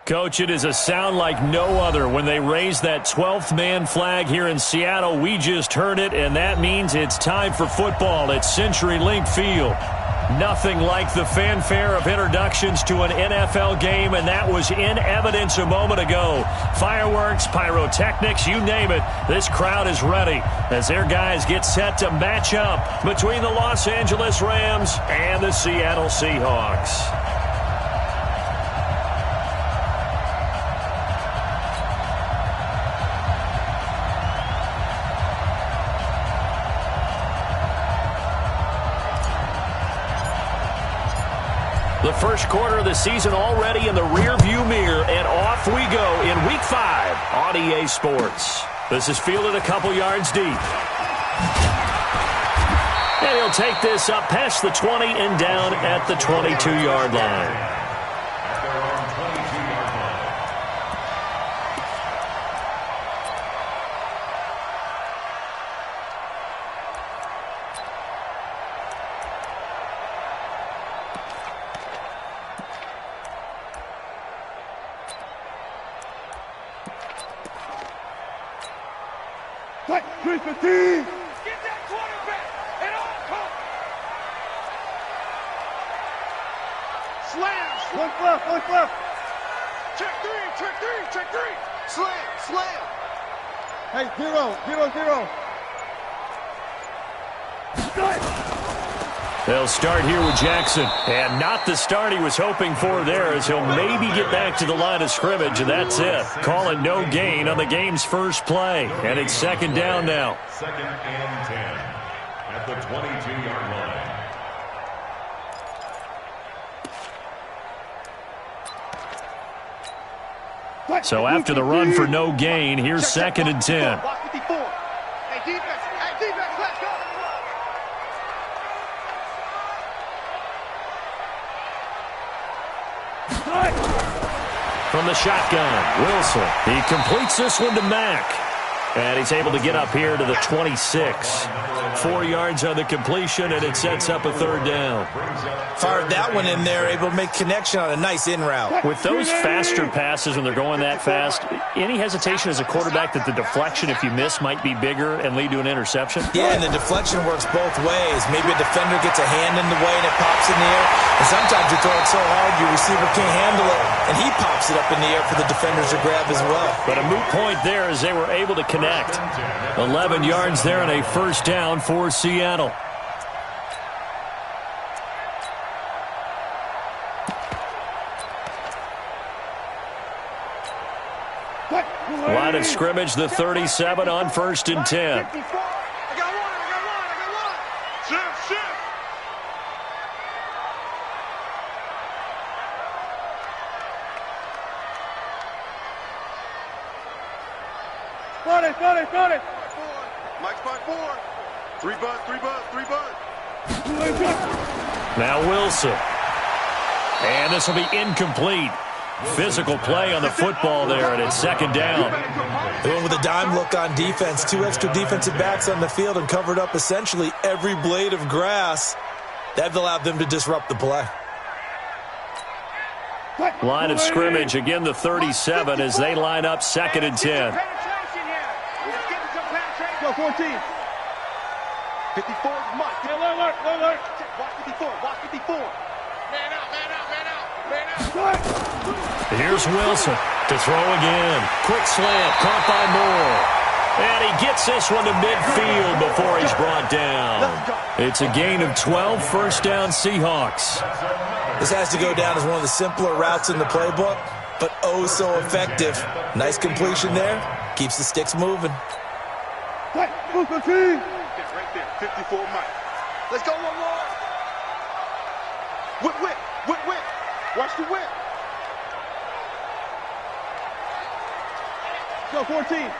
Coach, it is a sound like no other when they raise that 12th man flag here in Seattle. We just heard it, and that means it's time for football at CenturyLink Field. Nothing like the fanfare of introductions to an NFL game, and that was in evidence a moment ago. Fireworks, pyrotechnics, you name it. This crowd is ready as their guys get set to match up between the Los Angeles Rams and the Seattle Seahawks. The first quarter of the season already in the rearview mirror, and off we go in Week 5 on EA Sports. This is fielded a couple yards deep. And he'll take this up past the 20 and down at the 22-yard line. Get that quarterback and all come. Slam. One flip. Check three. Slam. Hey, zero. They'll start here with Jackson, and not the start he was hoping for there, as he'll maybe get back to the line of scrimmage, and that's it. Call it no gain on the game's first play, and it's second down now. Second and 10 at the 22-yard line. So after the run for no gain, here's second and 10. Hey, defense, let's go. From the shotgun, Wilson. He completes this one to Mack. And he's able to get up here to the 26. 4 yards on the completion, and it sets up a third down. Fired that one in there, able to make connection on a nice in route. With those faster passes when they're going that fast, any hesitation as a quarterback that the deflection, if you miss, might be bigger and lead to an interception? Yeah, and the deflection works both ways. Maybe a defender gets a hand in the way and it pops in the air. And sometimes you throw it so hard your receiver can't handle it, and he pops it up in the air for the defenders to grab as well. But a moot point there as they were able to connect. 11 yards there and a first down for Seattle. Line of scrimmage, the 37 on first and 10. I got one. Shift. Got it. Mike's by 4. 3 bud. Now Wilson. And this will be incomplete. Physical play on the football there, and it's second down. They went with a dime look on defense. 2 extra defensive backs on the field and covered up essentially every blade of grass. That allowed them to disrupt the play. Line of scrimmage, again the 37 as they line up second and 10. Go 14. 54 is Mike. Alert. Watch 54. Man out. Here's Wilson to throw again. Quick slant, caught by Moore. And he gets this one to midfield before he's brought down. It's a gain of 12, first down Seahawks. This has to go down as one of the simpler routes in the playbook, but oh so effective. Nice completion there. Keeps the sticks moving. Right there, 54 Mike. Let's go one more. Whip. Watch the whip. Go 14.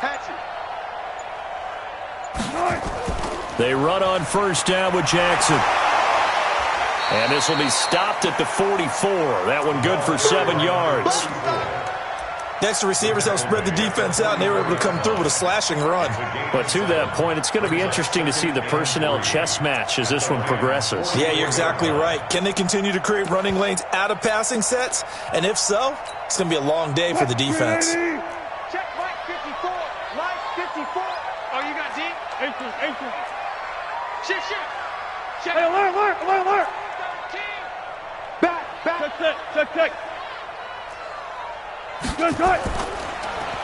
Hatchet. They run on first down with Jackson. And this will be stopped at the 44. That one good for 7 yards. The extra receivers helped spread the defense out, and they were able to come through with a slashing run. But to that point, it's going to be interesting to see the personnel chess match as this one progresses. Yeah, you're exactly right. Can they continue to create running lanes out of passing sets? And if so, it's going to be a long day for the defense. Check right 54. Right 54. Oh, you got deep? Ancient. Shit. Check. Hey, alert. Back. Check. Good.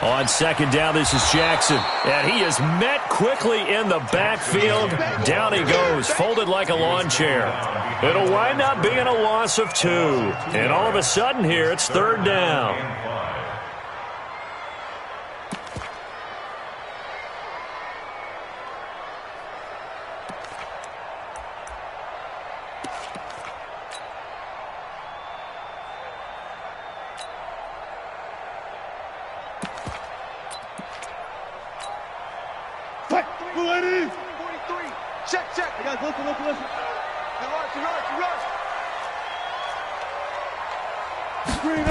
On second down, this is Jackson. And he is met quickly in the backfield. Down he goes, folded like a lawn chair. It'll wind up being a loss of 2. And all of a sudden here, it's third down. Ladies. 43. Check. You guys, listen. You rush. Screen,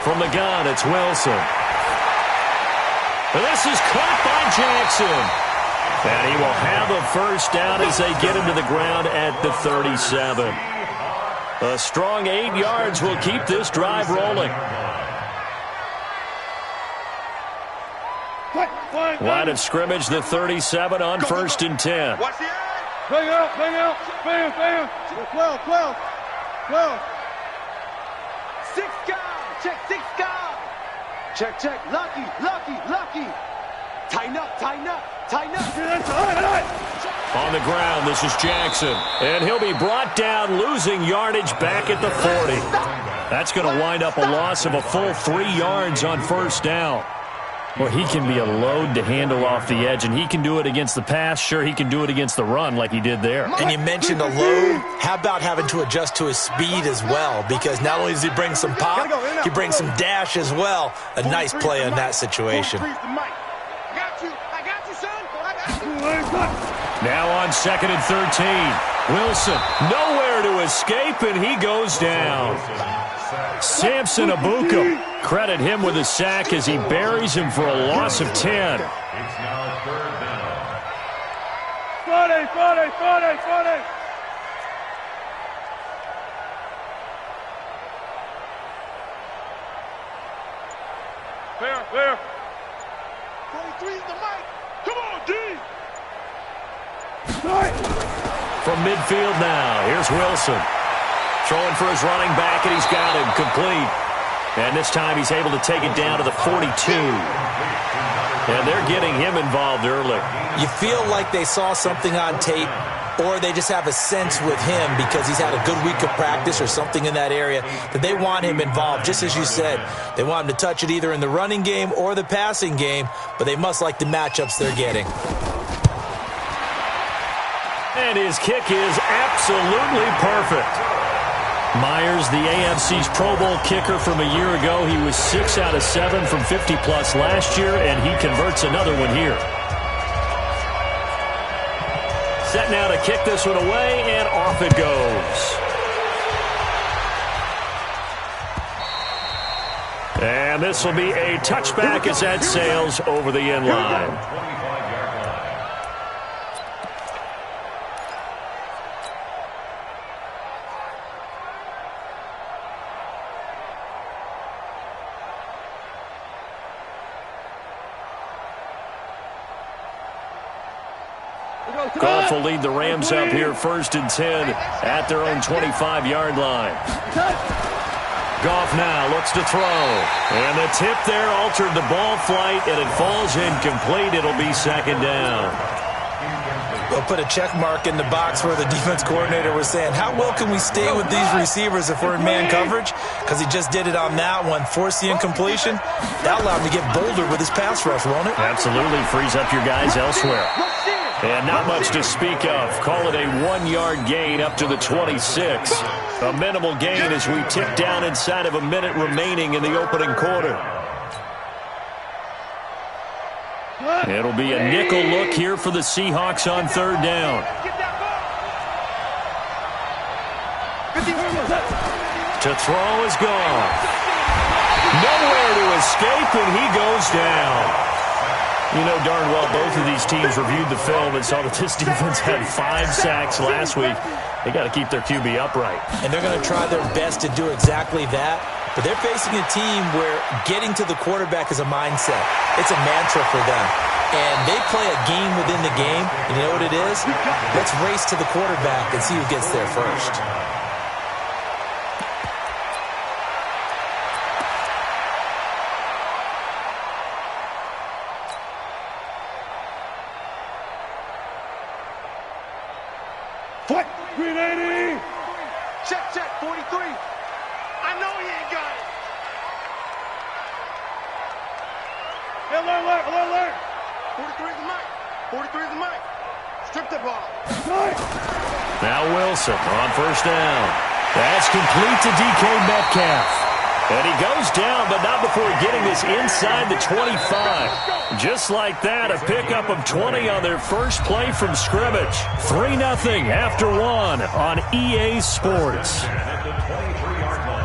From the gun, it's Wilson. This is caught by Jackson. And he will have a first down as they get him to the ground at the 37. A strong 8 yards will keep this drive rolling. Line of scrimmage, the 37 on 1st and 10. Watch the eye. Bang out. Bam. 12. 6 guys. Check 6 guys. Check. Lucky. Tighten up. On the ground, this is Jackson. And he'll be brought down, losing yardage back at the 40. That's going to wind up a loss of a full 3 yards on first down. Well, he can be a load to handle off the edge, and he can do it against the pass. Sure, he can do it against the run like he did there. And you mentioned a load. How about having to adjust to his speed as well? Because not only does he bring some pop, he brings some dash as well. A nice play on that situation. I got you, son. Now on 2nd and 13. Wilson, nowhere to escape, and he goes down. Samson Abuka, credit him with a sack as he buries him for a loss of 10. It's now third down. Friday. Fair. 43 is the mic. Come on, D. From midfield now, here's Wilson. Throwing for his running back, and he's got him complete. And this time he's able to take it down to the 42. And they're getting him involved early. You feel like they saw something on tape, or they just have a sense with him because he's had a good week of practice or something in that area that they want him involved. Just as you said, they want him to touch it either in the running game or the passing game, but they must like the matchups they're getting. And his kick is absolutely perfect. Myers, the AFC's Pro Bowl kicker from a year ago. He was 6 out of 7 from 50-plus last year, and he converts another one here. Set now to kick this one away, and off it goes. And this will be a touchback as that sails over the end line. Goff will lead the Rams up here 1st and 10 at their own 25-yard line. Goff now looks to throw. And the tip there altered the ball flight, and it falls incomplete. It'll be 2nd down. We'll put a check mark in the box where the defense coordinator was saying, how well can we stay with these receivers if we're in man coverage? Because he just did it on that one. Force the incompletion. That allowed him to get bolder with his pass rush, won't it? Absolutely. Frees up your guys elsewhere. And not much to speak of. Call it a 1-yard gain up to the 26. A minimal gain as we tick down inside of a minute remaining in the opening quarter. It'll be a nickel look here for the Seahawks on 3rd down. To throw is gone. Nowhere to escape, and he goes down. You know darn well both of these teams reviewed the film and saw that this defense had 5 sacks last week. They got to keep their QB upright. And they're going to try their best to do exactly that. But they're facing a team where getting to the quarterback is a mindset. It's a mantra for them. And they play a game within the game. And you know what it is? Let's race to the quarterback and see who gets there first. What? 380! Check, 43. I know he ain't got it. Alert! 43 is the mic. 43 is the mic. Strip the ball. Now Wilson on first down. That's complete to DK Metcalf. And he goes down, but not before getting this inside the 25. Just like that, a pickup of 20 on their first play from scrimmage. 3-0 after 1 on EA Sports. At the 23-yard line.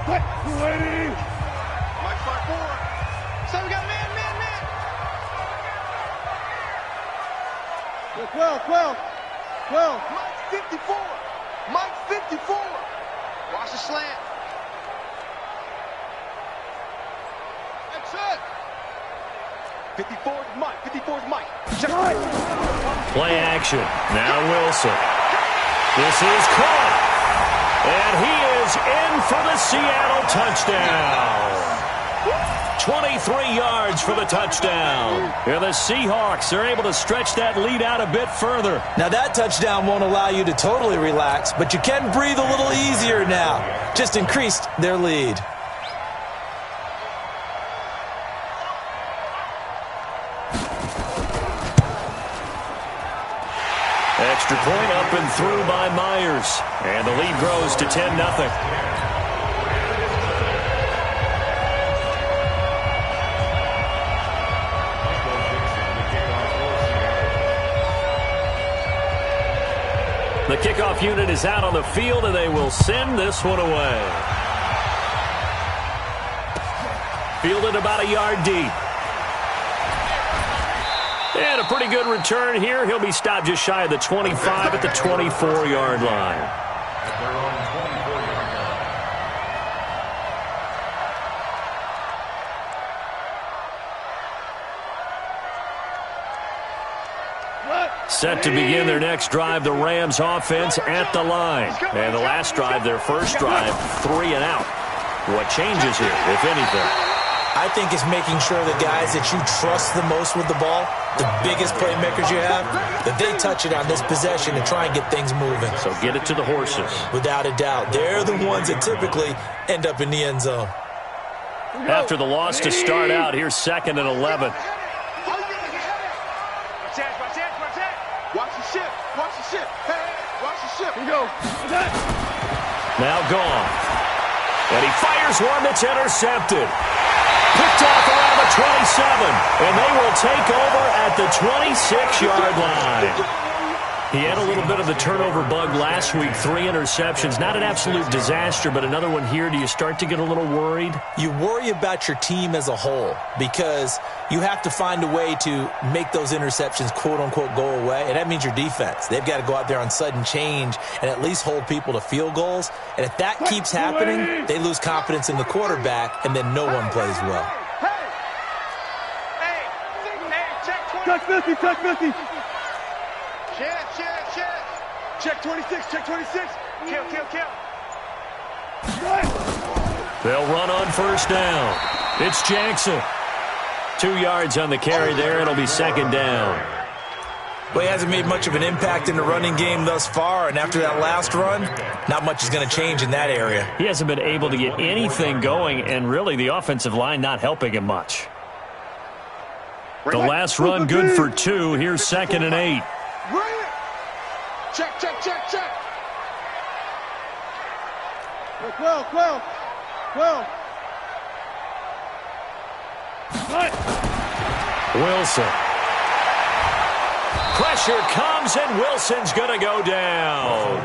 What? 280! Mike 5-4. So we got man. 12. Mike 54. Mike 54. Watch the slant. That's it. 54 is Mike. 54 is Mike. Check. Play action. Now Wilson. This is caught. And he is in for the Seattle touchdown. 23 yards for the touchdown. And the Seahawks are able to stretch that lead out a bit further. Now that touchdown won't allow you to totally relax, but you can breathe a little easier now. Just increased their lead. Extra point up and through by Myers. And the lead grows to 10-0. The kickoff unit is out on the field, and they will send this one away. Fielded about a yard deep. And a pretty good return here. He'll be stopped just shy of the 25 at the 24-yard line. At their own 24-yard line. Set to begin their next drive, the Rams offense at the line. And the last drive, their first drive, 3 and out. What changes here, if anything? I think it's making sure the guys that you trust the most with the ball, the biggest playmakers you have, that they touch it on this possession and try and get things moving. So get it to the horses. Without a doubt, they're the ones that typically end up in the end zone. After the loss to start out, here's 2nd and 11. Watch the ship. Hey, watch the ship. Here we go. Now gone. And he fires one that's intercepted. Picked off around the 27. And they will take over at the 26-yard line. He had a little bit of the turnover bug last week. 3 interceptions. Not an absolute disaster, but another one here. Do you start to get a little worried? You worry about your team as a whole because you have to find a way to make those interceptions, quote-unquote, go away. And that means your defense. They've got to go out there on sudden change and at least hold people to field goals. And if that keeps happening, they lose confidence in the quarterback, and then no one plays well. Check 50. Check 26. Kill. They'll run on first down. It's Jackson. 2 yards on the carry there. It'll be 2nd down. Well, he hasn't made much of an impact in the running game thus far, and after that last run, not much is going to change in that area. He hasn't been able to get anything going, and really the offensive line not helping him much. The last run good for 2. Here's 2nd and 8. Check, check, check, check. 12, 12, 12. Wilson. Pressure comes, and Wilson's going to go down.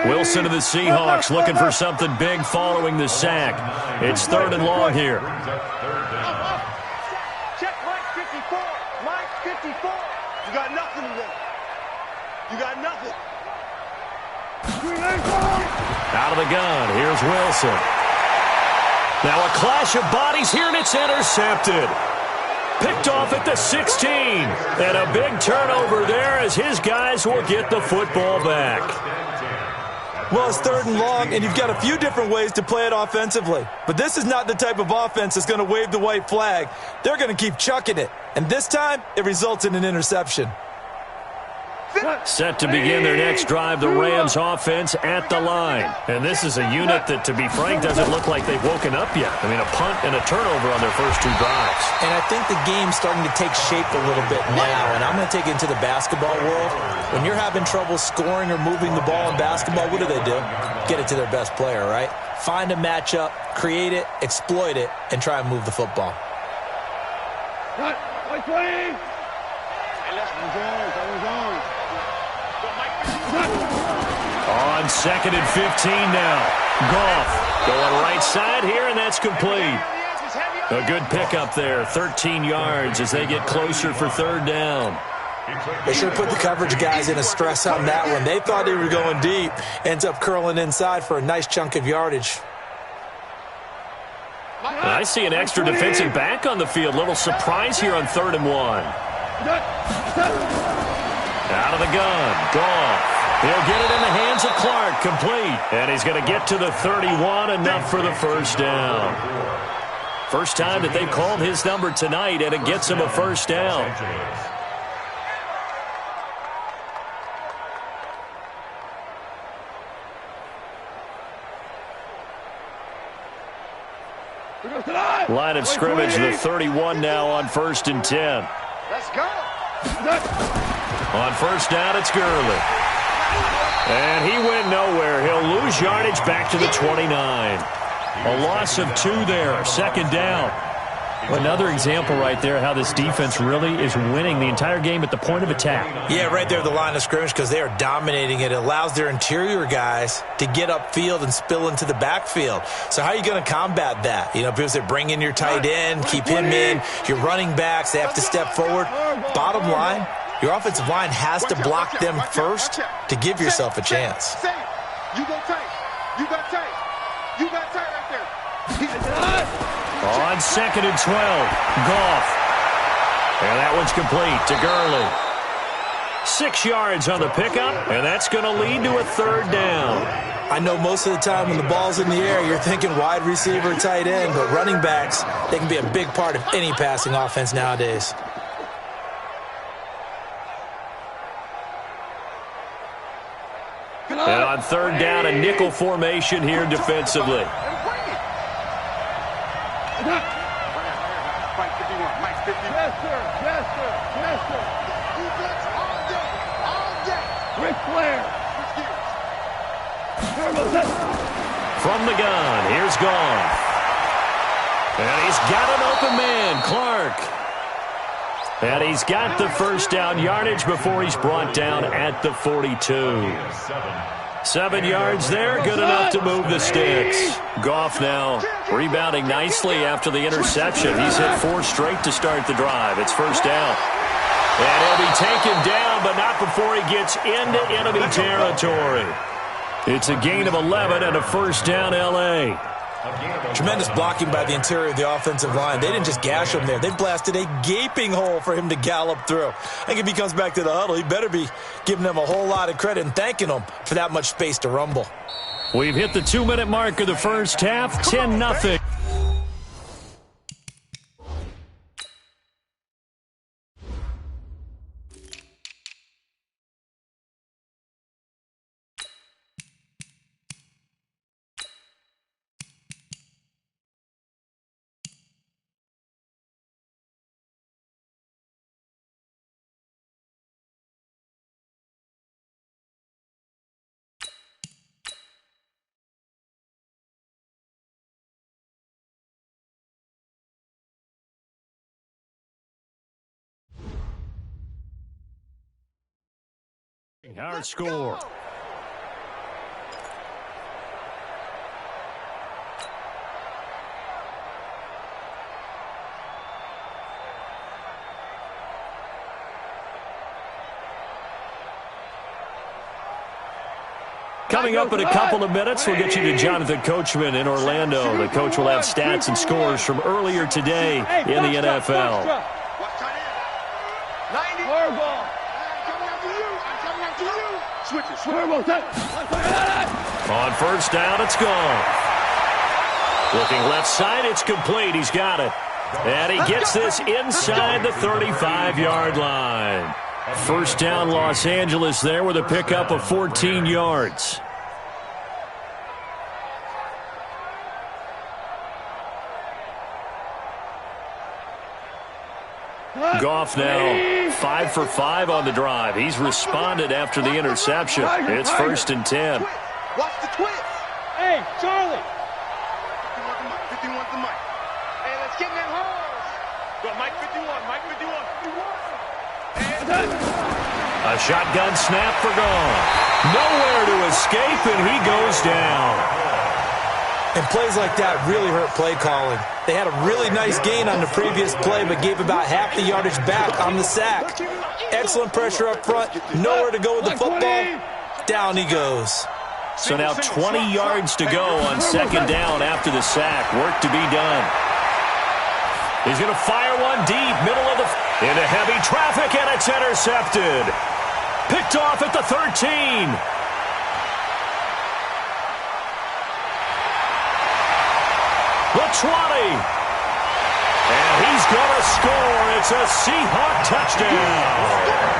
Wilson to the Seahawks looking for something big following the sack. It's 3rd and long here. Check Mike 54. Mike 54. You got nothing today. You got nothing. Out of the gun, here's Wilson. Now a clash of bodies here, and it's intercepted. Picked off at the 16. And a big turnover there as his guys will get the football back. Well, it's 3rd and long, and you've got a few different ways to play it offensively. But this is not the type of offense that's going to wave the white flag. They're going to keep chucking it. And this time, it results in an interception. Set to begin their next drive, the Rams offense at the line. And this is a unit that, to be frank, doesn't look like they've woken up yet. I mean, a punt and a turnover on their first 2 drives. And I think the game's starting to take shape a little bit now. And I'm going to take it into the basketball world. When you're having trouble scoring or moving the ball in basketball, what do? Get it to their best player, right? Find a matchup, create it, exploit it, and try and move the football. Cut. Like 20. On 2nd and 15 now. Goff going right side here, and that's complete. A good pickup there, 13 yards as they get closer for 3rd down. They should put the coverage guys in a stress on that one. They thought they were going deep. Ends up curling inside for a nice chunk of yardage. And I see an extra defensive back on the field. Little surprise here on 3rd and 1. Out of the gun, Goff. He'll get it in the hands of Clark, complete. And he's going to get to the 31, enough for the first down. First time that they've called his number tonight, and it gets him a first down. Line of scrimmage, the 31 now on 1st and 10. Let's go. On first down, it's Gurley. And he went nowhere. He'll lose yardage back to the 29. A loss of 2 there, 2nd down. Another example right there how this defense really is winning the entire game at the point of attack. Yeah, right there at the line of scrimmage because they are dominating it. It allows their interior guys to get upfield and spill into the backfield. So how are you going to combat that? You know, because they bring in your tight end, keep him in. Your running backs, they have to step forward. Bottom line, your offensive line has to block them first to give yourself a chance. You go tight. You got tight. You got tight right there. On 2nd and 12, Goff. And that one's complete to Gurley. 6 yards on the pickup, and that's going to lead to a 3rd down. I know most of the time when the ball's in the air, you're thinking wide receiver, tight end, but running backs, they can be a big part of any passing offense nowadays. And on 3rd down, a nickel formation here defensively. Mike 51. Mike 51. Yes, sir. Yes, sir. Yes, sir. Defense all day. All day. Ric Flair. From the gun, here's Goff. And he's got an open man, Clark. And he's got the first down yardage before he's brought down at the 42. 7 yards there, good enough to move the sticks. Goff now rebounding nicely after the interception. He's hit 4 straight to start the drive. It's first down. And he'll be taken down, but not before he gets into enemy territory. It's a gain of 11 and a first down, L.A. Tremendous blocking by the interior of the offensive line. They didn't just gash him there. They blasted a gaping hole for him to gallop through. I think if he comes back to the huddle, he better be giving them a whole lot of credit and thanking them for that much space to rumble. We've hit the 2-minute mark of the first half, 10-0. Our score. Coming up in a couple of minutes, we'll get you to Jonathan Coachman in Orlando. The coach will have stats and scores from earlier today in the NFL. On first down, it's gone. Looking left side, it's complete. He's got it. And he gets this inside the 35-yard line. First down, Los Angeles there with a pickup of 14 yards. Goff now 5 for 5 on the drive. He's responded after the interception. It's 1st and 10. Watch the twist. Hey, Charlie. 51 to Mike. Hey, let's get in that holes. Go, Mike 51, Mike 51. A shotgun snap for Goff. Nowhere to escape, and he goes down. And plays like that really hurt play calling. They had a really nice gain on the previous play, but gave about half the yardage back on the sack. Excellent pressure up front. Nowhere to go with the football. Down he goes. So now 20 yards to go on second down after the sack. Work to be done. He's going to fire one deep, middle of the into heavy traffic, and it's intercepted. Picked off at the 13. The 20. And he's going to score. It's a Seahawk touchdown.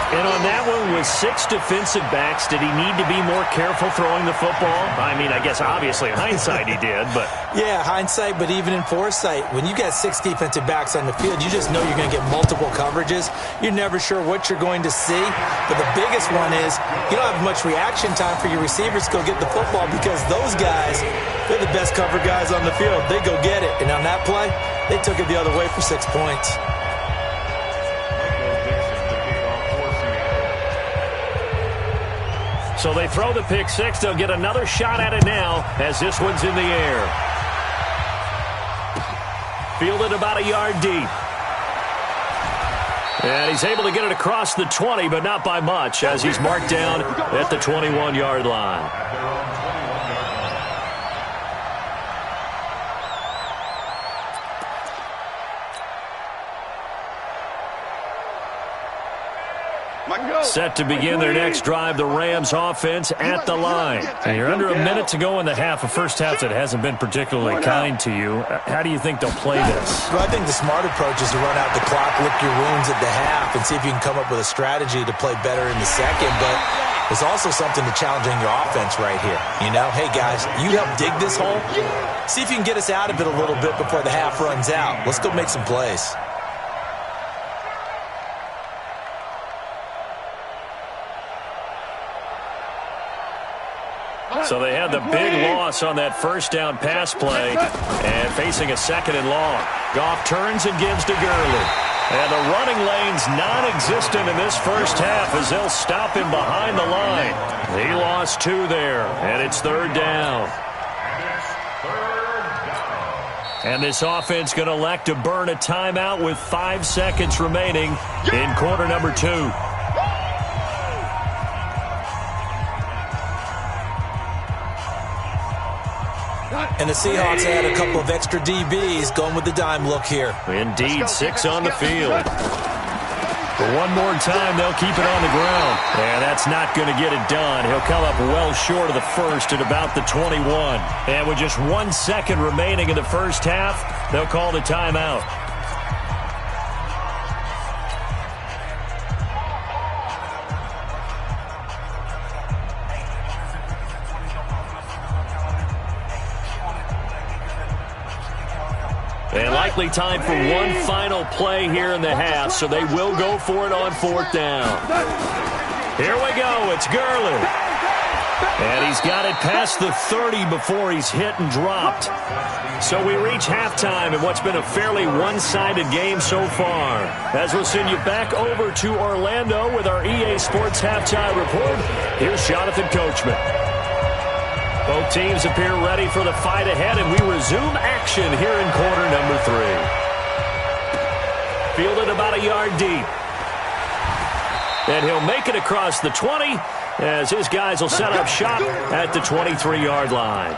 And on that one, with 6 defensive backs, did he need to be more careful throwing the football? I mean, I guess obviously in hindsight he did, but... Yeah, hindsight, but even in foresight, when you got 6 defensive backs on the field, you just know you're going to get multiple coverages. You're never sure what you're going to see. But the biggest one is you don't have much reaction time for your receivers to go get the football because those guys, they're the best cover guys on the field. They go get it. And on that play, they took it the other way for 6 points. So they throw the pick six. They'll get another shot at it now as this one's in the air. Fielded about a yard deep. And he's able to get it across the 20, but not by much as he's marked down at the 21-yard line. Set to begin their next drive, the Rams offense at the line. And you're under a minute to go in the half, a first half that hasn't been particularly kind to you. How do you think they'll play this? Well, I think the smart approach is to run out the clock, lick your wounds at the half, and see if you can come up with a strategy to play better in the second. But there's also something to challenging your offense right here. You know, hey, guys, you help dig this hole. See if you can get us out of it a little bit before the half runs out. Let's go make some plays. So they had the big loss on that first down pass play and facing a second and long. Goff turns and gives to Gurley. And the running lane's non-existent in this first half as they'll stop him behind the line. He lost 2 there, and it's third down. And this offense going to elect to burn a timeout with 5 seconds remaining in quarter number 2. And the Seahawks had a couple of extra DBs going with the dime look here. Indeed, 6 on the field. For one more time, they'll keep it on the ground. And that's not going to get it done. He'll come up well short of the first at about the 21. And with just 1 second remaining in the first half, they'll call the timeout. And likely time for one final play here in the half, so they will go for it on 4th down. Here we go. It's Gurley. And he's got it past the 30 before he's hit and dropped. So we reach halftime in what's been a fairly one-sided game so far. As we'll send you back over to Orlando with our EA Sports Halftime Report, here's Jonathan Coachman. Both teams appear ready for the fight ahead, and we resume action here in quarter number 3. Fielded about a yard deep. And he'll make it across the 20 as his guys will set up shop at the 23-yard line.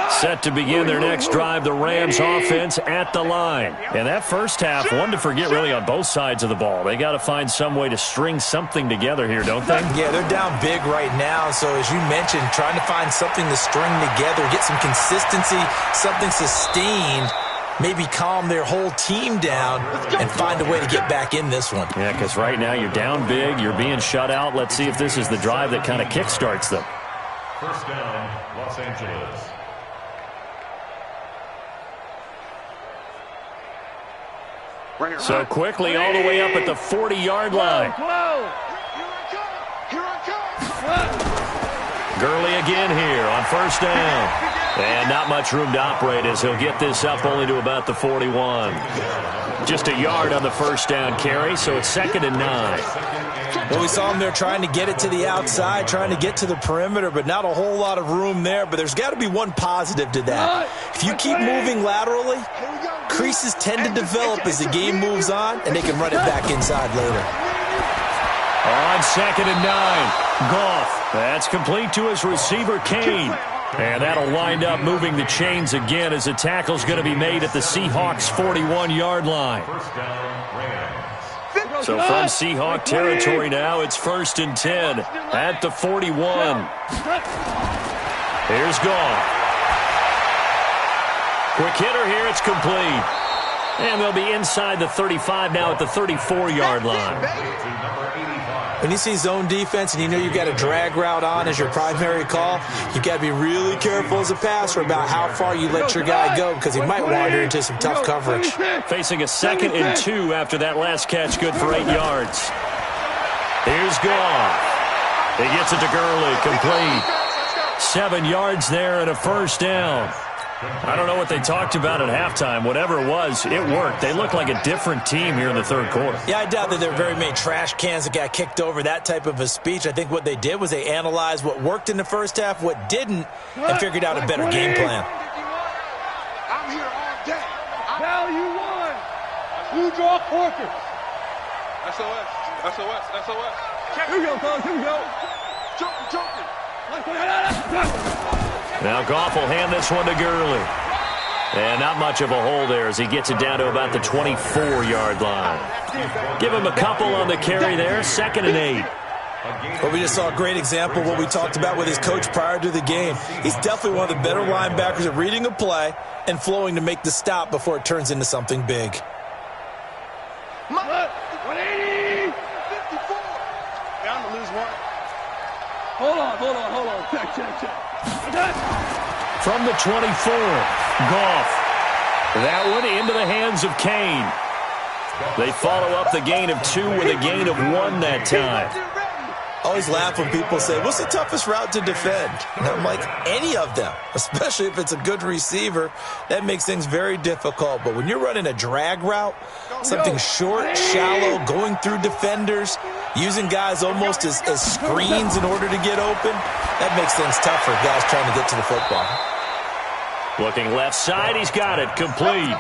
Set to begin their next drive, the Rams offense at the line. And that first half, one to forget really on both sides of the ball. They got to find some way to string something together here, don't they? Yeah, they're down big right now. So as you mentioned, trying to find something to string together, get some consistency, something sustained, maybe calm their whole team down and find a way to get back in this one. Yeah, because right now you're down big, you're being shut out. Let's see if this is the drive that kind of kickstarts them. First down, Los Angeles. So quickly all the way up at the 40-yard line. Gurley again here on first down. And not much room to operate as he'll get this up only to about the 41. Just a yard on the first down carry, so it's 2nd and 9. Well, we saw him there trying to get it to the outside, trying to get to the perimeter, but not a whole lot of room there. But there's got to be one positive to that. If you keep moving laterally, creases tend to develop as the game moves on, and they can run it back inside later. On 2nd and 9, Goff. That's complete to his receiver, Kane. And that'll wind up moving the chains again as the tackle's going to be made at the Seahawks' 41-yard line. So from Seahawk territory now, it's 1st and 10 at the 41. Here's Goff. Quick hitter here, it's complete. And they'll be inside the 35 now at the 34-yard line. When you see zone defense and you know you've got a drag route on as your primary call, you've got to be really careful as a passer about how far you let your guy go because he might wander into some tough coverage. Facing a 2nd and 2 after that last catch, good for 8 yards. Here's Goff. He gets it to Gurley, complete. 7 yards there and a first down. I don't know what they talked about at halftime. Whatever it was, it worked. They look like a different team here in the third quarter. Yeah, I doubt that there are very many trash cans that got kicked over, that type of a speech. I think what they did was they analyzed what worked in the first half, what didn't, and figured out a better game plan. I'm here all day. Now you won. You draw Corker. SOS. SOS. SOS. Here we go, fellas. Here we go. Joker. Now Goff will hand this one to Gurley. And not much of a hole there as he gets it down to about the 24-yard line. Give him a couple on the carry there, 2nd and 8. Well, we just saw a great example of what we talked about with his coach prior to the game. He's definitely one of the better linebackers at reading a play and flowing to make the stop before it turns into something big. 180. 54. Bound to lose one. Hold on. Check. From the 24, Goff. That one into the hands of Kane. They follow up the gain of 2 with a gain of 1 that time. Always laugh when people say, what's the toughest route to defend? And I'm like, any of them, especially if it's a good receiver. That makes things very difficult. But when you're running a drag route, something short, shallow, going through defenders, using guys almost as screens in order to get open, that makes things tough for guys trying to get to the football. Looking left side, he's got it, complete.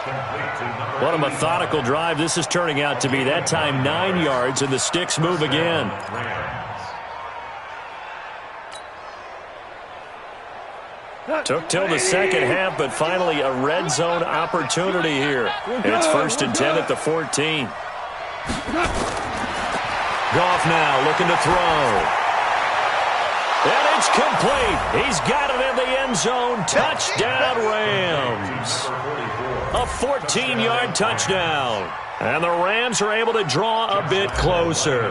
What a methodical drive this is turning out to be. That time 9 yards, and the sticks move again. Took till the second half, but finally a red zone opportunity here. It's 1st and 10 at the 14. Goff now looking to throw. And it's complete. He's got it in the end zone. Touchdown, Rams. A 14-yard touchdown. And the Rams are able to draw a bit closer.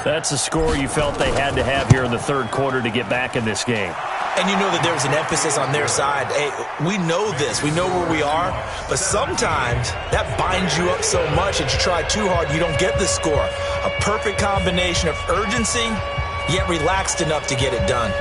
That's the score you felt they had to have here in the third quarter to get back in this game. And you know that there was an emphasis on their side. Hey, we know this. We know where we are. But sometimes that binds you up so much that you try too hard, you don't get the score. A perfect combination of urgency, yet relaxed enough to get it done.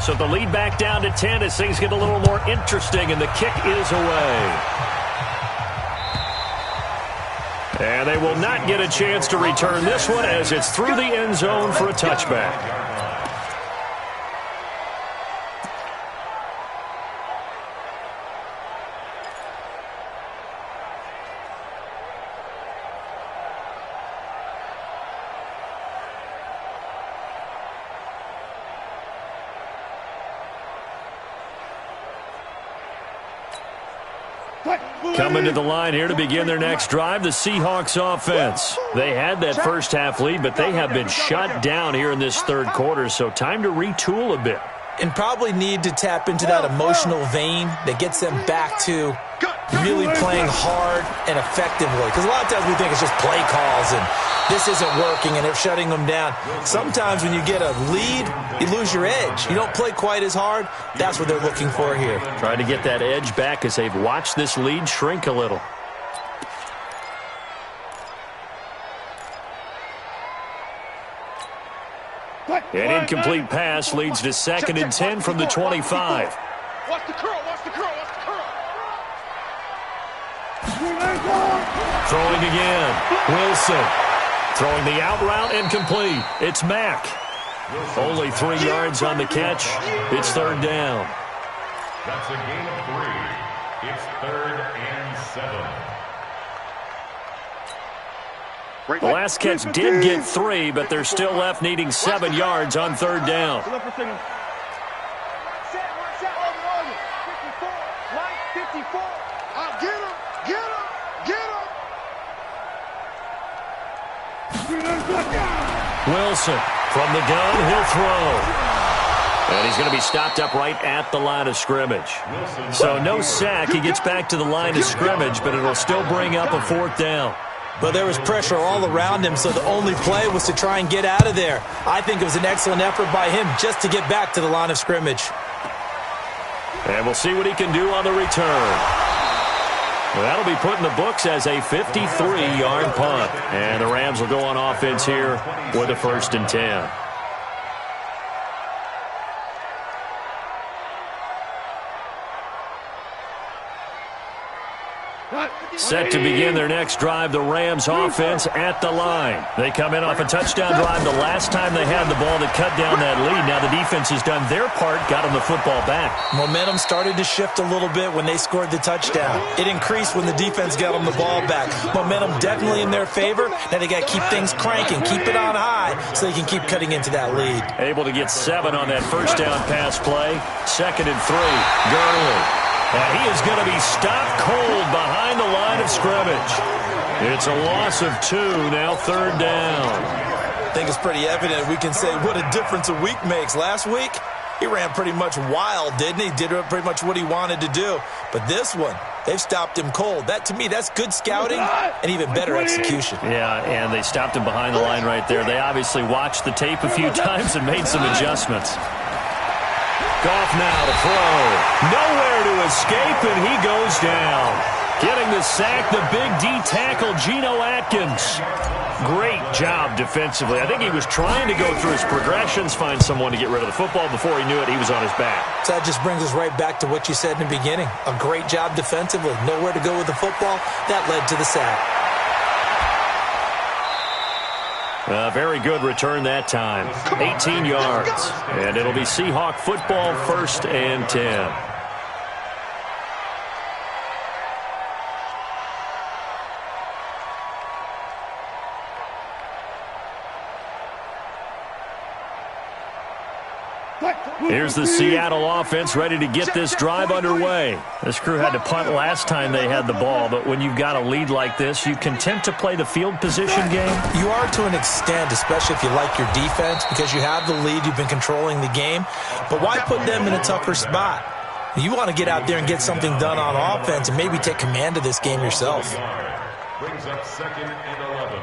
So the lead back down to 10 as things get a little more interesting, and the kick is away. And they will not get a chance to return this one as it's through the end zone for a touchback. Coming to the line here to begin their next drive, the Seahawks offense. They had that first half lead, but they have been shut down here in this third quarter, so time to retool a bit. And probably need to tap into that emotional vein that gets them back to really playing hard and effectively. Because a lot of times we think it's just play calls and this isn't working and they're shutting them down. Sometimes when you get a lead, you lose your edge. You don't play quite as hard. That's what they're looking for here. Trying to get that edge back as they've watched this lead shrink a little. An incomplete pass leads to 2nd and 10 from the 25. Watch the curl, watch the curl, watch the curl. Throwing again. Wilson. Throwing the out route and complete. It's Mack. Only 3 yards on the catch. It's 3rd down. That's a gain of 3. It's 3rd and 7. The last catch did get 3, but they're still left needing 7 yards on 3rd down. Wilson from the gun, he'll throw. And he's going to be stopped up right at the line of scrimmage. So no sack. He gets back to the line of scrimmage, but it'll still bring up a 4th down. But there was pressure all around him, so the only play was to try and get out of there. I think it was an excellent effort by him just to get back to the line of scrimmage. And we'll see what he can do on the return. Well, that'll be put in the books as a 53-yard punt. And the Rams will go on offense here with a 1st and 10. Set to begin their next drive, the Rams offense at the line. They come in off a touchdown drive the last time they had the ball that cut down that lead. Now the defense has done their part, got them the football back. Momentum started to shift a little bit when they scored the touchdown. It increased when the defense got them the ball back. Momentum definitely in their favor. Now they got to keep things cranking, keep it on high so they can keep cutting into that lead. Able to get 7 on that 1st down pass play. 2nd and 3, Gurley. And he is going to be stopped cold behind the line of scrimmage. It's a loss of 2, now 3rd down. I think it's pretty evident. We can say what a difference a week makes. Last week, he ran pretty much wild, didn't he? Did pretty much what he wanted to do. But this one, they've stopped him cold. That, to me, that's good scouting and even better execution. Yeah, and they stopped him behind the line right there. They obviously watched the tape a few times and made some adjustments. Goff now to throw. Nowhere to escape, and he goes down. Getting the sack, the big D tackle, Geno Atkins. Great job defensively. I think he was trying to go through his progressions, find someone to get rid of the football. Before he knew it, he was on his back. So that just brings us right back to what you said in the beginning. A great job defensively. Nowhere to go with the football. That led to the sack. Very good return that time. 18 yards. And it'll be Seahawk football, 1st and 10. Here's the Seattle offense ready to get this drive underway. This crew had to punt last time they had the ball, but when you've got a lead like this, you content to play the field position game? You are to an extent, especially if you like your defense, because you have the lead, you've been controlling the game. But why put them in a tougher spot? You want to get out there and get something done on offense and maybe take command of this game yourself. Brings up 2nd and 11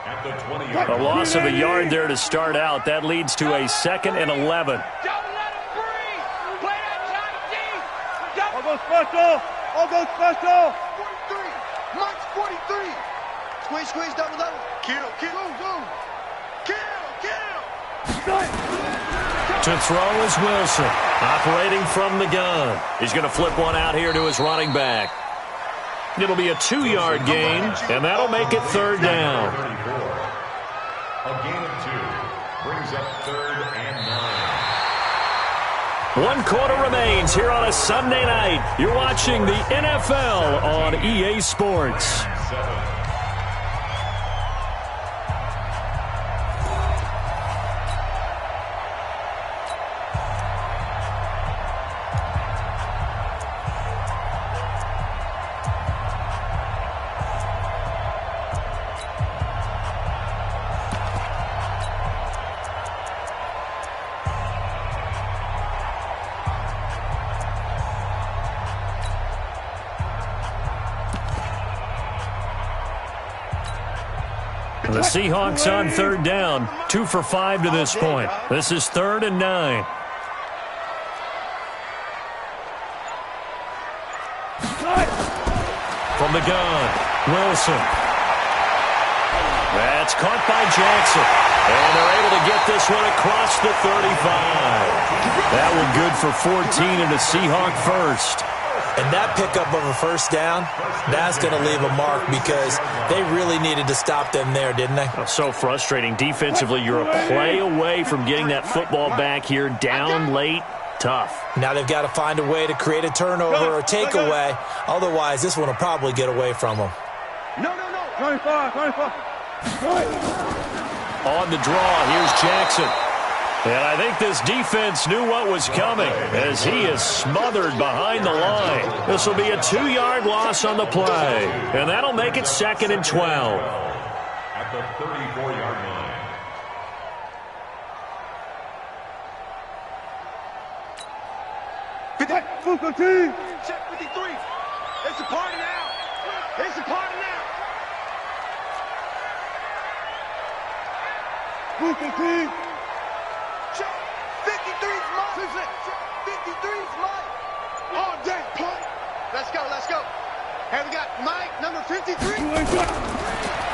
at the 20-yard line. A loss of a yard there to start out. That leads to a 2nd and 11. Don't let him breathe. Play that time deep. I'll go special. I'll go special. 43. Mike's 43. Squeeze, double. Kill. Go. Kill. To throw is Wilson, operating from the gun. He's going to flip one out here to his running back. It'll be a 2-yard gain, and that'll make it 3rd down. 34. A gain of 2 brings up 3rd and 9. 1 quarter remains here on a Sunday night. You're watching the NFL on EA Sports. 7. The Seahawks on 3rd down, 2 for 5 to this point. This is 3rd and 9. From the gun, Wilson. That's caught by Jackson. And they're able to get this one across the 35. That one good for 14 and a Seahawk first. And that pickup of a 1st down, that's going to leave a mark because they really needed to stop them there, didn't they? So frustrating. Defensively, you're a play away from getting that football back here. Down late, tough. Now they've got to find a way to create a turnover or takeaway. Otherwise, this one will probably get away from them. No. 25. On the draw, here's Jackson. And I think this defense knew what was coming as he is smothered behind the line. This will be a 2-yard loss on the play. And that'll make it 2nd and 12. At the 34-yard line. Football team. Check 53. It's a party now. Football team. 53's mine. 53's mine. All day, punt. Let's go. Hey, we got Mike, number 53.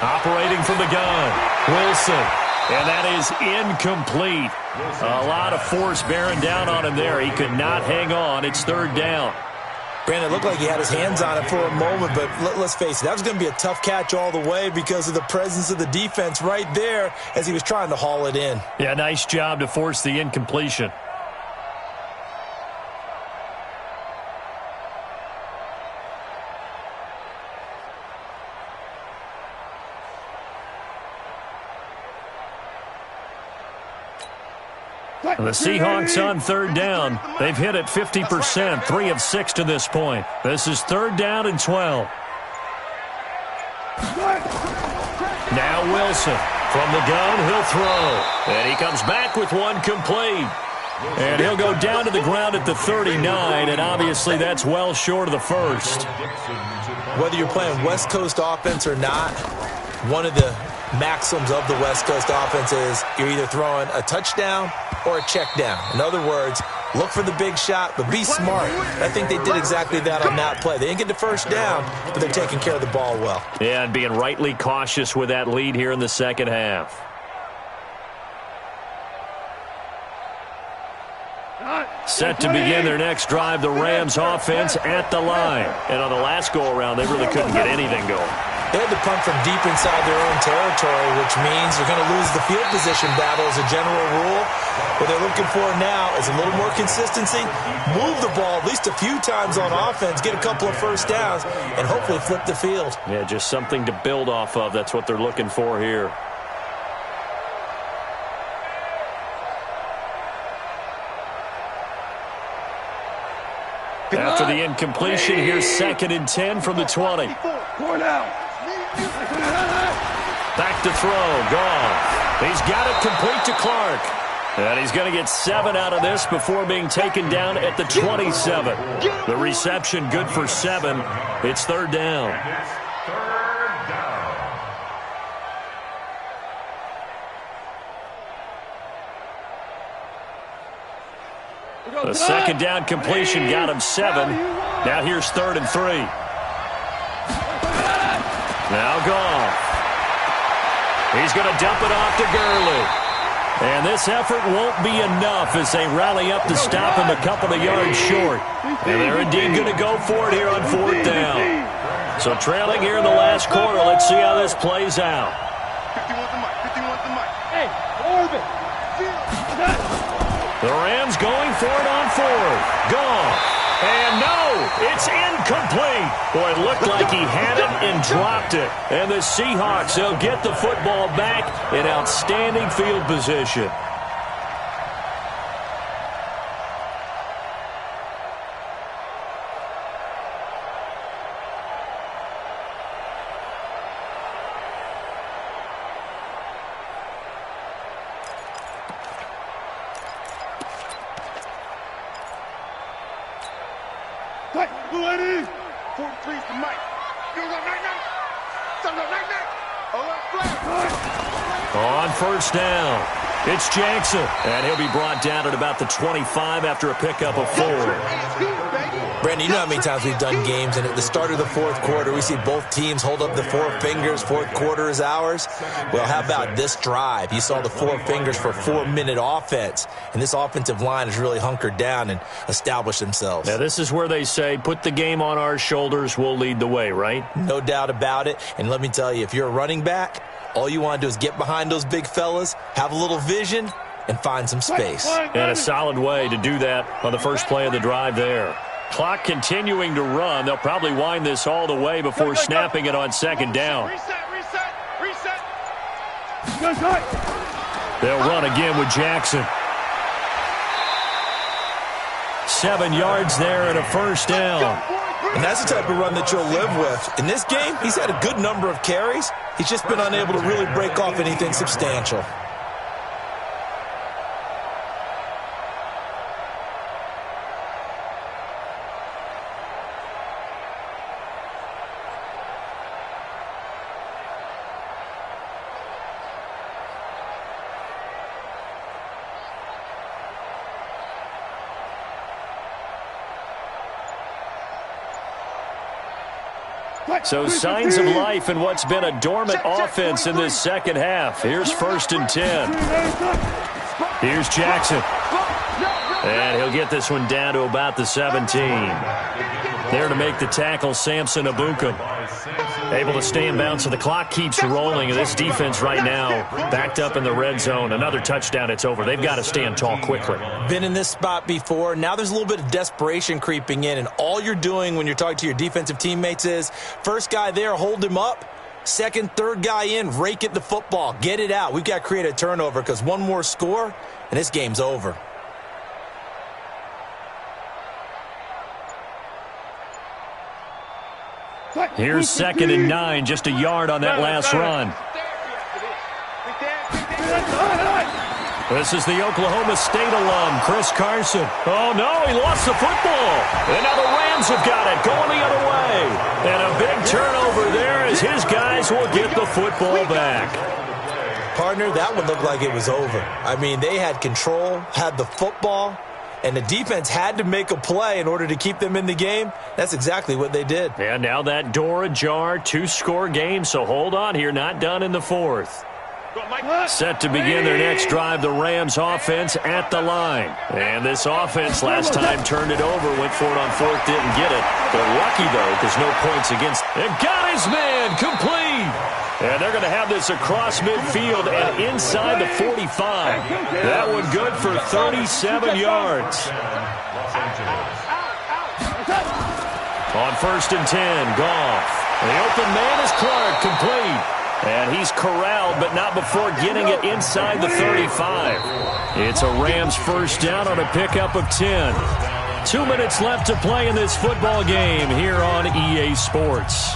Operating from the gun, Wilson. And that is incomplete. A lot of force bearing down on him there. He could not hang on. It's 3rd down. Brandon, it looked like he had his hands on it for a moment, but let's face it, that was going to be a tough catch all the way because of the presence of the defense right there as he was trying to haul it in. Yeah, nice job to force the incompletion. The Seahawks on 3rd down. They've hit it 50%, 3 of 6 to this point. This is 3rd down and 12. Now Wilson. From the gun, he'll throw. And he comes back with one complete. And he'll go down to the ground at the 39, and obviously that's well short of the first. Whether you're playing West Coast offense or not, one of the maxims of the West Coast offense is you're either throwing a touchdown or a check down. In other words, look for the big shot, but be smart. I think they did exactly that on that play. They didn't get the first down, but they're taking care of the ball well. Yeah, and being rightly cautious with that lead here in the second half. Set to begin their next drive, the Rams offense at the line. And on the last go-around, they really couldn't get anything going. They had to punt from deep inside their own territory, which means they're going to lose the field position battle as a general rule. What they're looking for now is a little more consistency, move the ball at least a few times on offense, get a couple of first downs, and hopefully flip the field. Yeah, just something to build off of. That's what they're looking for here. After the incompletion, here's 2nd and 10 from the 20. Back to throw, gone. He's got it complete to Clark. And he's going to get 7 out of this before being taken down at the 27. The reception good for 7. It's 3rd down. The 2nd down completion got him 7. Now here's 3rd and 3. Now Goff. He's going to dump it off to Gurley. And this effort won't be enough as they rally up to stop him a couple of yards short. And they're indeed going to go for it here on 4th down. So trailing here in the last quarter. Let's see how this plays out. 51's the mic. 51's the mic. Hey, Orbit. The Rams going for it on 4th. Gone. And no, it's incomplete. Boy, it looked like he had it and dropped it. And the Seahawks, they'll get the football back in outstanding field position. Hey, who it is? 43's the mic. You go night-night. Don't go night-night. Oh, that's flat. On 1st down, it's Jackson. And he'll be brought down at about the 25 after a pickup of 4. Brandon, you know how many times we've done games, and at the start of the 4th quarter, we see both teams hold up the 4 fingers, 4th quarter is ours. Well, how about this drive? You saw the 4 fingers for 4-minute offense, and this offensive line has really hunkered down and established themselves. Now, this is where they say, put the game on our shoulders, we'll lead the way, right? No doubt about it, and let me tell you, if you're a running back, all you want to do is get behind those big fellas, have a little vision, and find some space. And a solid way to do that on the first play of the drive there. Clock continuing to run. They'll probably wind this all the way before snapping it on 2nd down. Reset. They'll run again with Jackson. 7 yards there and a 1st down. And that's the type of run that you'll live with. In this game, he's had a good number of carries. He's just been unable to really break off anything substantial. So signs of life in what's been a dormant offense in this 2nd half. Here's 1st and 10. Here's Jackson. And he'll get this one down to about the 17. There to make the tackle, Samson Abukum. Able to stay in bounds, so the clock keeps rolling. And this defense right now backed up in the red zone. Another touchdown, it's over. They've got to stand tall quickly. Been in this spot before. Now there's a little bit of desperation creeping in. And all you're doing when you're talking to your defensive teammates is, first guy there, hold him up. Second, third guy in, rake at the football. Get it out. We've got to create a turnover because one more score, and this game's over. Here's 2nd and 9, just a yard on that last run. This is the Oklahoma State alum, Chris Carson. Oh, no, he lost the football. And now the Rams have got it, going the other way. And a big turnover there as his guys will get the football back. Partner, that one looked like it was over. I mean, they had control, had the football, and the defense had to make a play in order to keep them in the game. That's exactly what they did. And now that door ajar, 2-score game, so hold on here, not done in the 4th. Set to begin their next drive, the Rams offense at the line. And this offense last time turned it over, went for it on 4th, didn't get it. They're lucky, though, because no points against. And got his man, complete. And they're going to have this across midfield and inside the 45. That one good for 37 yards. On 1st and 10, Goff. The open man is Clark, complete. And he's corralled, but not before getting it inside the 35. It's a Rams 1st down on a pickup of 10. 2 minutes left to play in this football game here on EA Sports.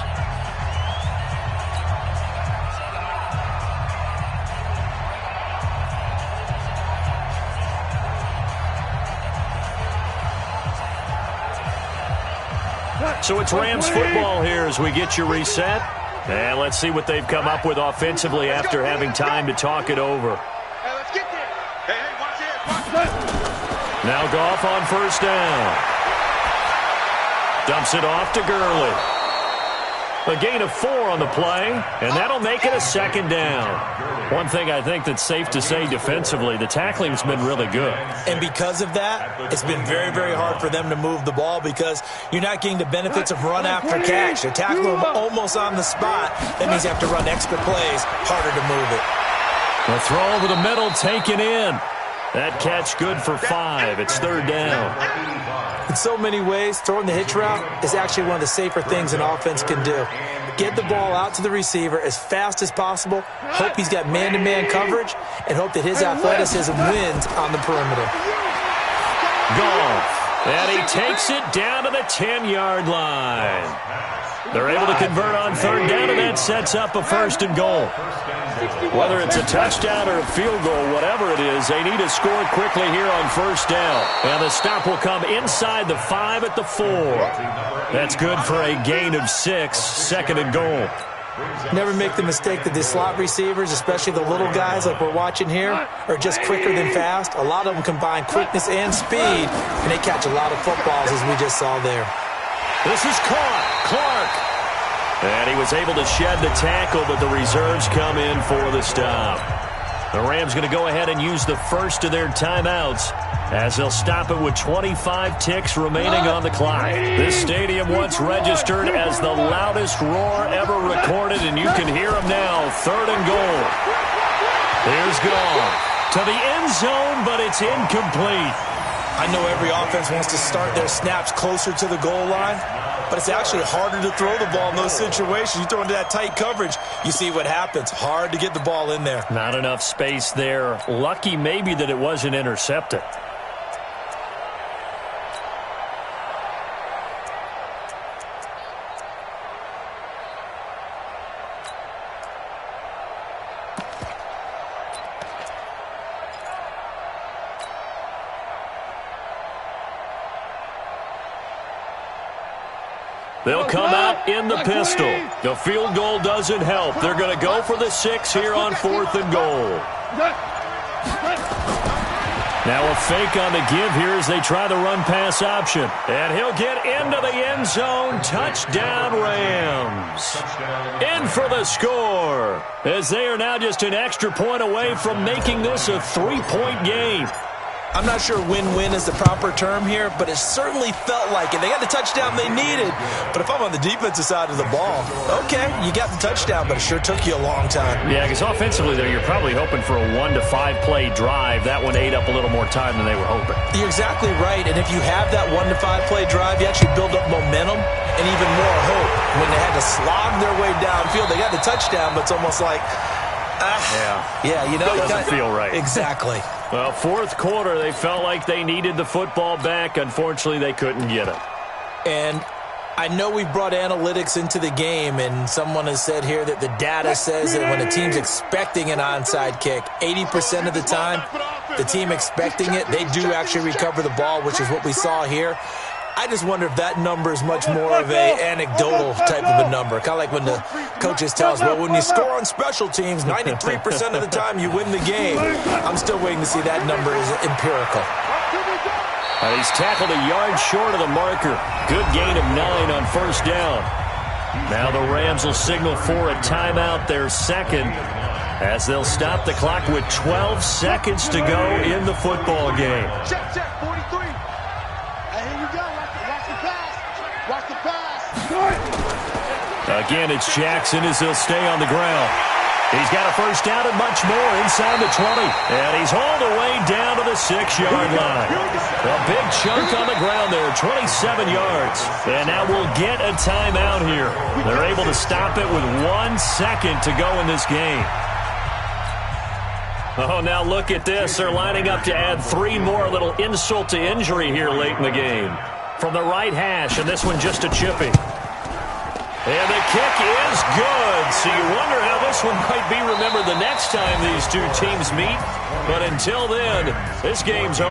So it's Rams football here as we get you reset. And let's see what they've come up with offensively after having time to talk it over. Hey, let's get there. Hey, watch it. Now Goff on first down. Dumps it off to Gurley. A gain of 4 on the play, and that'll make it a second down. One thing I think that's safe to say defensively, the tackling's been really good. And because of that, it's been very, very hard for them to move the ball because you're not getting the benefits of run after catch. They're tackling them almost on the spot. That means you have to run extra plays, harder to move it. The throw over the middle, taken in. That catch good for 5. It's third down. In so many ways, throwing the hitch route is actually one of the safer things an offense can do. Get the ball out to the receiver as fast as possible, hope he's got man-to-man coverage, and hope that his athleticism wins on the perimeter. Goff, and he takes it down to the 10-yard line. They're able to convert on third down, and that sets up a first and goal. Whether it's a touchdown or a field goal, whatever it is, they need to score quickly here on first down. And the stop will come inside the 5 at the 4. That's good for a gain of 6, second and goal. Never make the mistake that the slot receivers, especially the little guys like we're watching here, are just quicker than fast. A lot of them combine quickness and speed, and they catch a lot of footballs, as we just saw there. This is caught. Clark. And he was able to shed the tackle, but the reserves come in for the stop. The Rams going to go ahead and use the first of their timeouts as they'll stop it with 25 ticks remaining on the clock. This stadium once registered as the loudest roar ever recorded, and you can hear them now. Third and goal. Here's Goff to the end zone, but it's incomplete. I know every offense wants to start their snaps closer to the goal line, but it's actually harder to throw the ball in those situations. You throw into that tight coverage, you see what happens. Hard to get the ball in there. Not enough space there. Lucky maybe that it wasn't intercepted. They'll come out in the pistol. The field goal doesn't help. They're going to go for the 6 here on 4th and goal. Now a fake on the give here as they try the run-pass option. And he'll get into the end zone. Touchdown, Rams. In for the score, as they are now just an extra point away from making this a 3-point game. I'm not sure win-win is the proper term here, but it certainly felt like it. They got the touchdown they needed, but if I'm on the defensive side of the ball, okay, you got the touchdown, but it sure took you a long time. Yeah, because offensively, there, you're probably hoping for a 1 to 5 play drive. That one ate up a little more time than they were hoping. You're exactly right, and if you have that 1 to 5 play drive, you actually build up momentum and even more hope. When they had to slog their way downfield, they got the touchdown, but it's almost like, yeah, you know, it doesn't feel right. Exactly. Well, 4th quarter, they felt like they needed the football back. Unfortunately, they couldn't get it. And I know we've brought analytics into the game, and someone has said here that the data says that when a team's expecting an onside kick, 80% of the time, the team expecting it, they do actually recover the ball, which is what we saw here. I just wonder if that number is much more of a anecdotal type of a number. Kind of like when the coaches tell us, well, when you score on special teams, 93% of the time you win the game. I'm still waiting to see that number is empirical. He's tackled a yard short of the marker. Good gain of 9 on first down. Now the Rams will signal for a timeout, their second, as they'll stop the clock with 12 seconds to go in the football game. Check, 43. Here you go. Watch the pass. Watch the pass. Again, it's Jackson as he'll stay on the ground. He's got a first down and much more inside the 20. And he's hauled away down to the 6-yard line. A big chunk on the ground there, 27 yards. And now we'll get a timeout here. They're able to stop it with 1 second to go in this game. Oh, now look at this. They're lining up to add 3 more, a little insult to injury here late in the game. From the right hash, and this one just a chipping. And the kick is good. So you wonder how this one might be remembered the next time these two teams meet. But until then, this game's over.